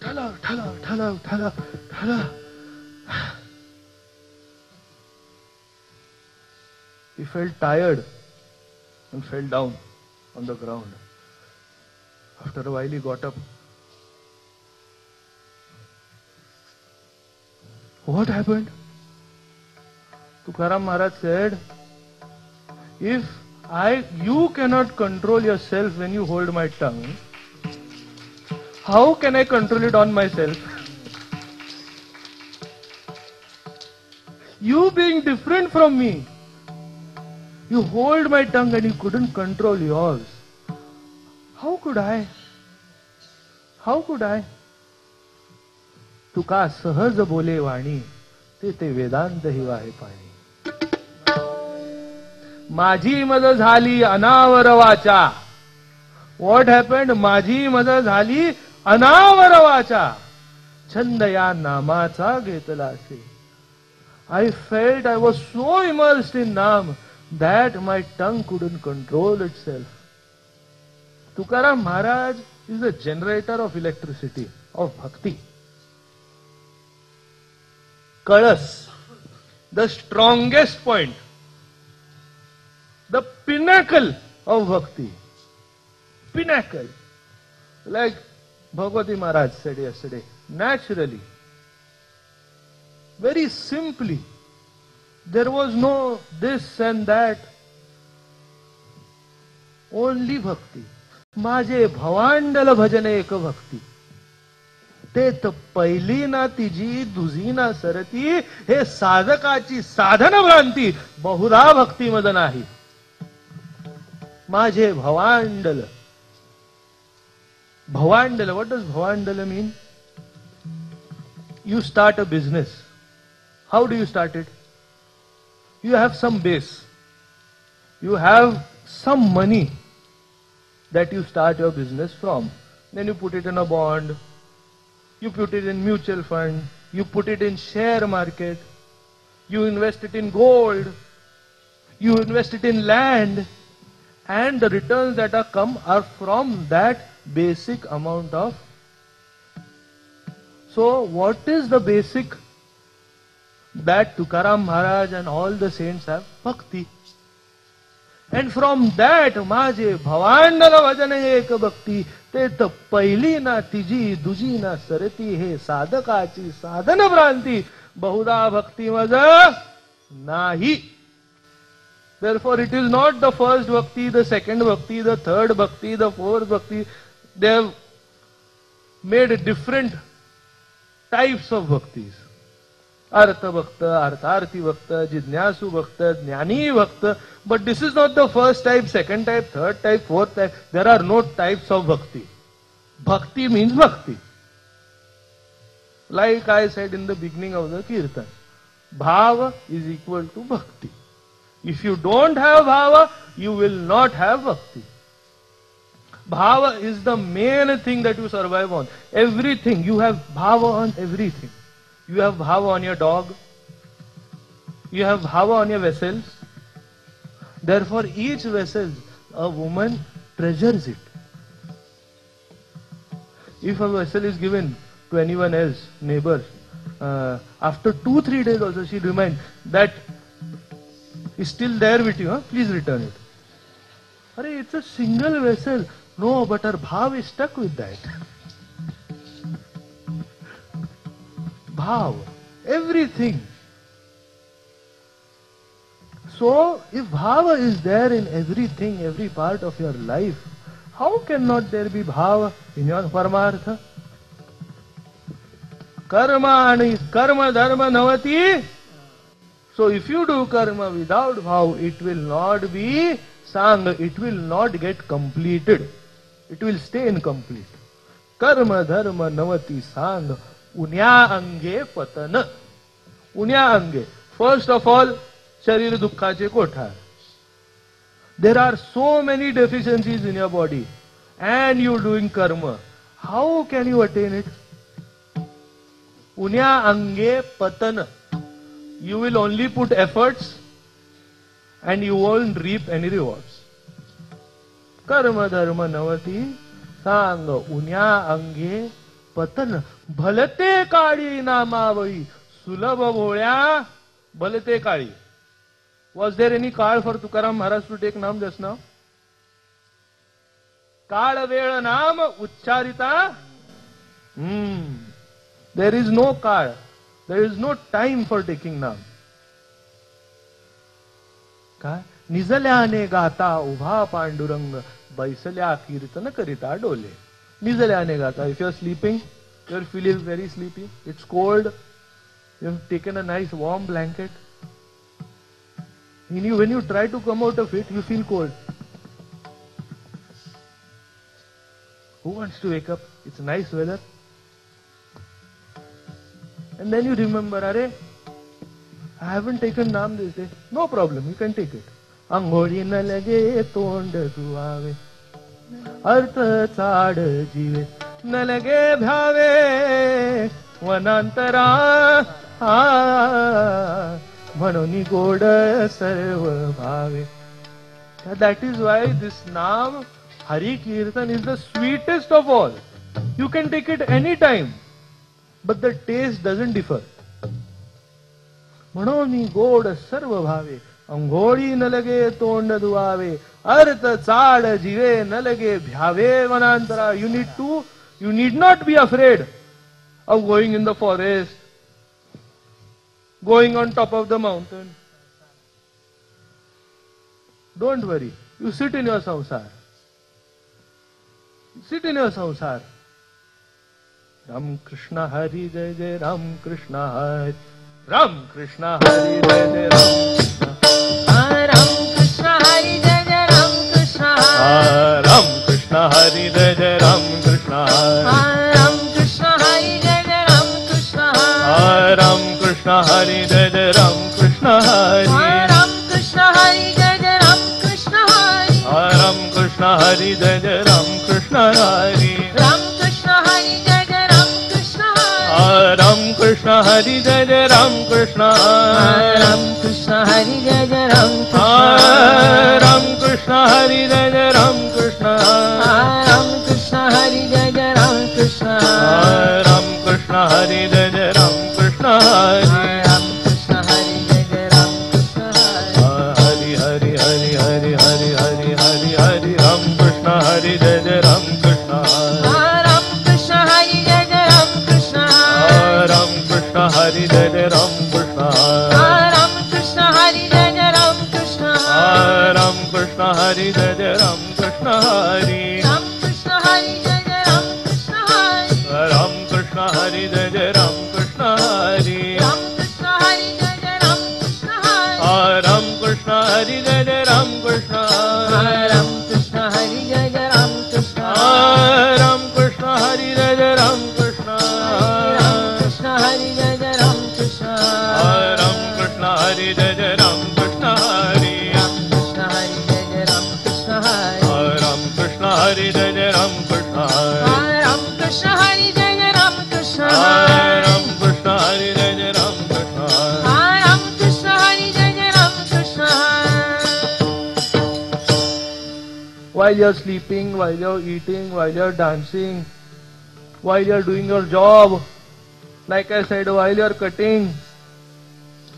A: Thala, thala, thala, thala, thala. He felt tired and fell down on the ground. After a while he got up. What happened? Tukaram Maharaj said, if you cannot control yourself when you hold my tongue, how can I control it on myself? You being different from me, you hold my tongue and you couldn't control yours. How could I? How could I? तुका सहज बोले वाणी ते वेदांत हिवाहे पाणी. माझी मज झाली अनावर वाचा. What happened? माझी मज झाली अनावर वाचा. छंद या नामाचा घेतला असे. I felt I was so immersed in Naam that my tongue couldn't control itself. Tukaram Maharaj is the generator of electricity, of bhakti. Kalas, the strongest point, the pinnacle of bhakti. Pinnacle. Like Bhagavati Maharaj said yesterday, naturally, very simply, there was no this and that, only bhakti. माझे भवांडल भजन एक भक्ती. तेत पहिली ना तिजी दुजी ना सरती. हे साधकाची साधन भ्रांती. बहुधा भक्ती मद नाही. माझे भवांडल. Bhavandala. What does Bhavandala mean? You start a business. How do you start it? You have some base. You have some money that you start your business from. Then you put it in a bond. You put it in mutual fund. You put it in share market. You invest it in gold. You invest it in land. And the returns that are come are from that basic amount of. So what is the basic that Tukaram Maharaj and all the saints have bhakti. And from that, माझे भवांडल भजन एक भक्ती, ते तर पहिली ना तिजी दुजी ना सरती, हे साधकाची साधन भ्रांती, बहुधा भक्ती मज नाही. Therefore, it is not the first bhakti, the second bhakti, the third bhakti, the fourth bhakti. They have made different types of bhaktis. Artha Bhakta, Artharthi Bhakta, Jidnyasu Bhakta, Jnani Bhakta. But this is not the first type, second type, third type, fourth type. There are no types of bhakti. Bhakti means bhakti. Like I said in the beginning of the Kirtan, Bhava is equal to bhakti. If you don't have Bhava, you will not have bhakti. Bhava is the main thing that you survive on. Everything, you have Bhava on everything. You have Bhava on your dog. You have Bhava on your vessels. Therefore, each vessel, a woman treasures it. If a vessel is given to anyone else, neighbor, after 2-3 days also she reminds that is still there with you, please return it. Arey, it's a single vessel. No, but her bhav is stuck with that. Bhav, everything. So, if bhava is there in everything, every part of your life, how cannot there be bhava in your paramartha? Karma dharma navati. So if you do karma without bhav, it will not be sang, it will not get completed. It will stay incomplete. Karma dharma navati sang, unya ange patana. Unya ange. First of all, sharir dukkhache kothar. There are so many deficiencies in your body and you doing karma. How can you attain it? Unya ange patana. You will only put efforts and you won't reap any rewards. Karma dharma navati sang unya ange patan bhalate kali namavai sulabha bholya bhalate kali. Was there any call for Tukaram Maharaj to take naam just now? Kala vela naam uchcharita. There is no kala. There is no time for taking naam. Ka nizalyane gata ubha pandurang baisalya kirtana karita dole. Nizalyane gata. If you are sleeping, you are feeling very sleepy. It's cold. You have taken a nice warm blanket. When you try to come out of it, you feel cold. Who wants to wake up? It's nice weather. And then you remember, Are, I haven't taken naam this day. No problem, you can take it. Angoli na lage tond duave, artha chad jive, na lage bhyave, vanantara, bhanoni goda sarva bhave. That is why this naam, Hari Kirtan, is the sweetest of all. You can take it any time. But the taste doesn't differ. Manoni god sarva bhave, angoli na lage tonda duave, artha chad jive na lage bhyave vanantara. You need not be afraid of going in the forest, going on top of the mountain. Don't worry. You sit in your samsar. Sit in your samsar. Ram Krishna Hari Jai Jai Ram Krishna Hari Ram Krishna Hari Jai Jai Ram Krishna
B: Ram Krishna Hari Jai Jai Ram Krishna
A: Ram Krishna Hari Jai Jai Ram Krishna
B: Ram Krishna Hari Jai Jai Ram Krishna
A: Ram Krishna Hari Jai Jai Ram Krishna
B: Ram Krishna Hari Jai Jai Ram Krishna
A: Ram Krishna Hari Jai Jai Ram Krishna
B: Ram Krishna Hari Jai Jai Ram Krishna
A: Ram Krishna Hari Jai Jai Ram Krishna
B: Ram Krishna Hari Jai Jai Ram Krishna
A: Ram Krishna Hari Jai Jai Ram Krishna
B: Ram Krishna Hari Jai Jai Ram Krishna
A: Ram Krishna Hari Jai Jai Ram Krishna
B: Ram Krishna
A: Hari Jai Jai Ram Krishna Hari
B: Ram Krishna Hari Jai Jai Ram Krishna Hari
A: Ram Krishna Hari Jai Jai Ram Krishna Hari
B: Ram Krishna Hari Jai Jai Ram Krishna Hari
A: Ram Krishna Hari Jai Jai Ram Krishna
B: Ram Krishna Hari Jai Jai Ram Krishna
A: Ram Krishna Hari Jai Jai Ram Krishna
B: Ram Krishna Hari Jai Jai Ram Krishna
A: Ram Krishna Hari Jai Jai Ram Krishna Hari
B: Ram Krishna Hari Jai Jai Ram Krishna Hari
A: Ram Krishna Hari Jai Jai Ram Krishna
B: Ram Krishna Hari Jai Jai Ram Krishna
A: Ram Krishna Hari Jai Jai Ram Krishna
B: Ram Krishna Hari Jai Jai Ram Krishna
A: While you're sleeping, while you're eating, while you're dancing, while you're doing your job, like I said, while you're cutting,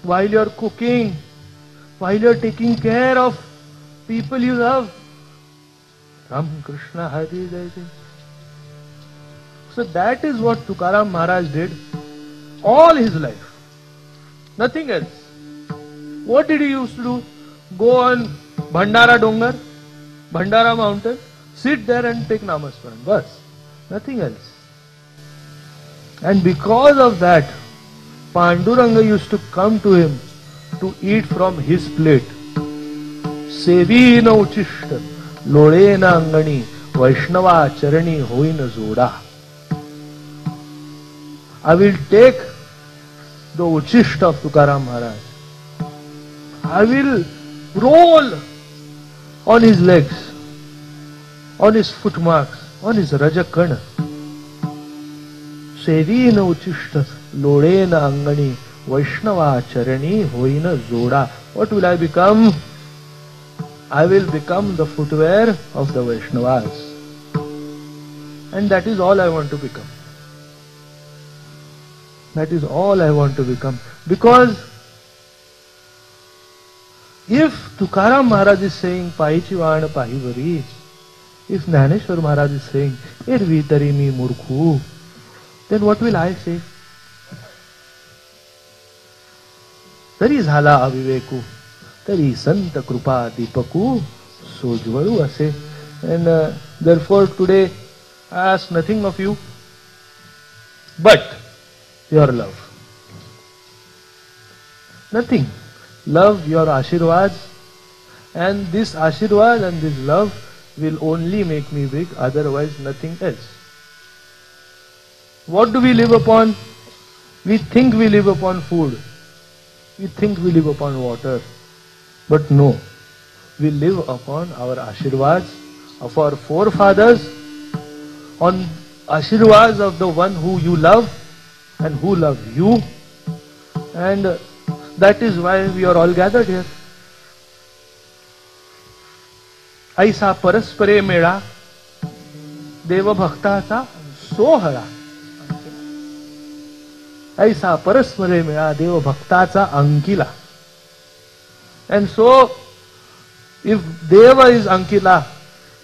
A: while you're cooking, while you're taking care of people you love, Ram Krishna Hari Jai Jai. So that is what Tukaram Maharaj did all his life. Nothing else. What did he used to do? Go on Bhandara Dongar, Bhandara mountain, sit there and take Namasmaran. Bas. Nothing else. And because of that, Panduranga used to come to him to eat from his plate. Sevina uchishta, lodena angani, Vaishnava charani hoina zoda. I will take the uchishta of Tukaram Maharaj. I will roll on his legs, on his footmarks, on his rajakana. Sevina uchishta, lodena angani, Vaishnava charani hoina zoda. What will I become? I will become the footwear of the Vaishnavas. And that is all I want to become. That is all I want to become. Because if Tukaram Maharaj is saying, Pahichi Vana Pahivari, if Jnaneshwar Maharaj is saying, Ervi tari mi murkhu, then what will I say? Tari zhala aviveku, tari santa krupa dipaku, sojvalu ase. And therefore today I ask nothing of you but your love. Nothing. Love your Ashirvads, and this Ashirvad and this love will only make me big, otherwise nothing else. What do we live upon? We think we live upon food. We think we live upon water. But no. We live upon our Ashirvads of our forefathers, on Ashirvads of the one who you love and who loves you. And that is why we are all gathered here. ऐसा परस्परे मेळा देव भक्ताचा सोहळा. ऐसा परस्परे मेळा देव भक्ताचा अंकिला. And so, if Deva is Ankila,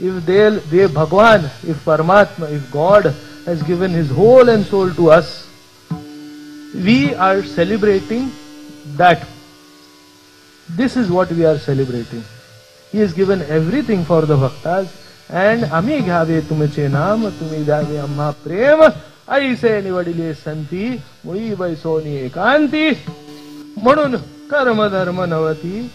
A: if Dev Bhagwan, if Paramatma, if God has given his whole and soul to us, we are celebrating that. This is what we are celebrating. He has given everything for the bhaktas, and ami ghave tumche naam, tumi jave amma prem, aise niwadile santi, mui vaisoni ekanti, म्हणून कर्म धर्म नवती,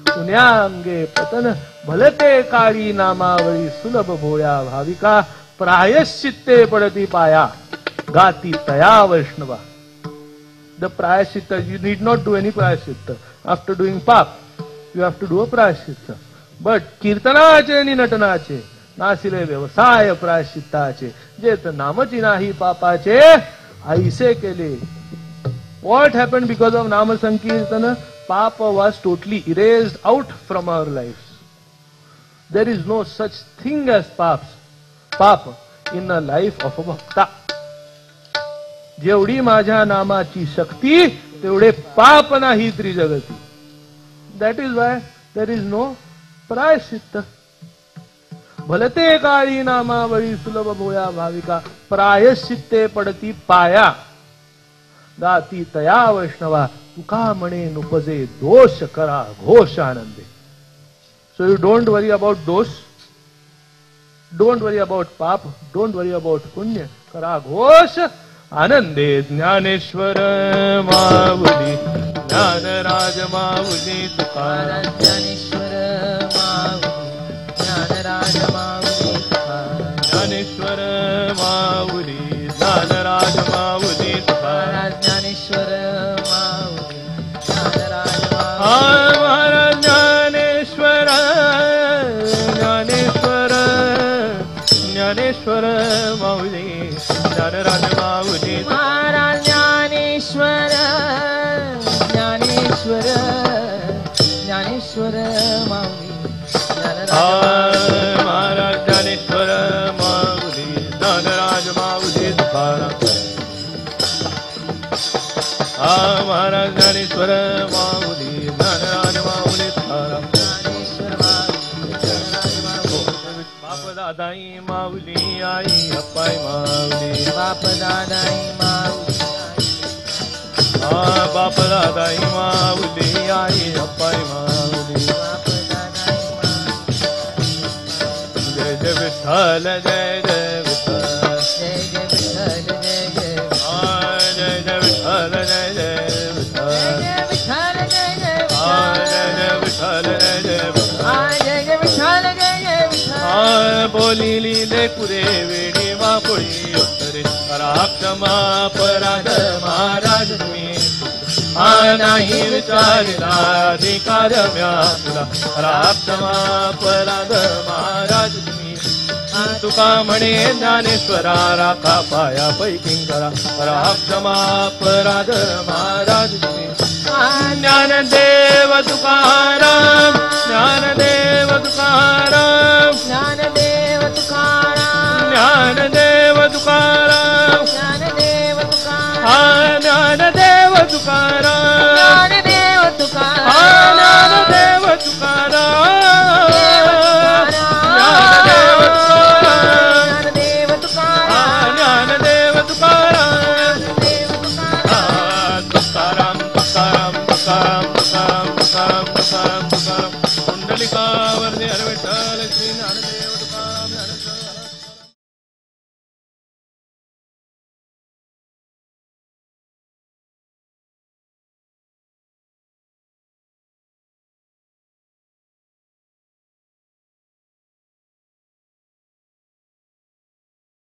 A: पुण्यांगे पतन भलते काळी नामावळी सुलभ भोळ्या भाविका, प्रायश्चित्ते पडती पाया, गाती तया Vaishnava. The prayaschitta, you need not do any prayaschitta. After doing pap, you have to do a prayaschitta. But कीर्तनाचे आणि नटनाचे नासिले व्यवसाय प्रायश्चित्ताचे, जेत नामची नाही पापाचे, ऐसे केले. What happened because of Nama Sankirtana? Papa was totally erased out from our lives. There is no such thing as Papa in the life of a bhakta. जेवढी माझ्या नामाची शक्ती तेवढे पाप नाही त्रिजगती. That is why there is no प्रायश्चित्त. भलते काळी नामावळी सुलभ भोळ्या भाविका, प्रायश्चित्ते पडती पाया, गाती तया वैष्णवा, तुका म्हणे नुपजे दोष करा घोष आनंदे. So you don't worry about those. Don't worry about pap. Don't worry about punya. Kara ghosh. Anande Jnaneshwar Mavuli. Jnana Raj Mavuli Tukaram.
B: Jnaneshwar Mavuli. Jnana Raj Mavuli Tukaram.
A: Jnaneshwar Mavuli. Jnana Raj Mavuli Tukaram.
B: Jnaneshwar Mavuli. Jnana Raj Mavuli.
A: Maharaj Jnaneshwar. Jnaneshwar. Jnaneshwar Mavuli. Jnana Raj Mavuli.
B: Maharaj Jnaneshwar. Jnaneshwar. Jnaneshwar Mavuli. Jnana Raj Mavuli.
A: Maharaj Jnaneshwar Mavuli. Jnana Raj Mavuli Tukaram. Maharaj Jnaneshwar Mavuli. Jnana Raj Mavuli Tukaram. Baap Dadai Mavuli Ai Appai Mavuli.
B: Baap Dadai Mavuli.
A: Baap Dadai Mavuli Ai Appai Mavuli.
B: Baap Dadai Mavuli.
A: Jai Jai Vitthal Jai Jai Vitthal.
B: Jai Jai Vitthal Jai Jai Vitthal.
A: Jai Jai Vitthal Jai Jai Vitthal.
B: Jai Vitthal Jai Jai
A: Jai Jai Vitthal Jai Jai Vitthal.
B: Jai Jai Vitthal Jai Jai Vitthal.
A: बोली लीले पुरे वेणी वापुळी उत्तरे पराक्षमा पराध महाराज तुम्ही नाही विचारिला अधिकार म्याला पराक्षमा पराध महाराज तुम्ही तुका म्हणे ज्ञानेश्वरा राखा पाया पैकिंकरा पराक्षमा पराध महाराज तुम्ही ज्ञानदेव तुकाराम ज्ञानदेव तुकाराम
B: ज्ञानदेव तुकाराम.
A: ज्ञानदेव तुकाराम
B: ज्ञानदेव तुकाराम.
A: ज्ञानदेव तुकाराम
B: ज्ञानदेव तुकाराम.
A: ज्ञानदेव तुकाराम ज्ञानदेव तुकाराम
B: ज्ञानदेव तुकाराम.
A: ज्ञानदेव तुकाराम
B: ज्ञानदेव तुकाराम.
A: तुकाराम तुकाराम तुकाराम तुकाराम तुकाराम तुकाराम तुकाराम तुकाराम कुंडलिका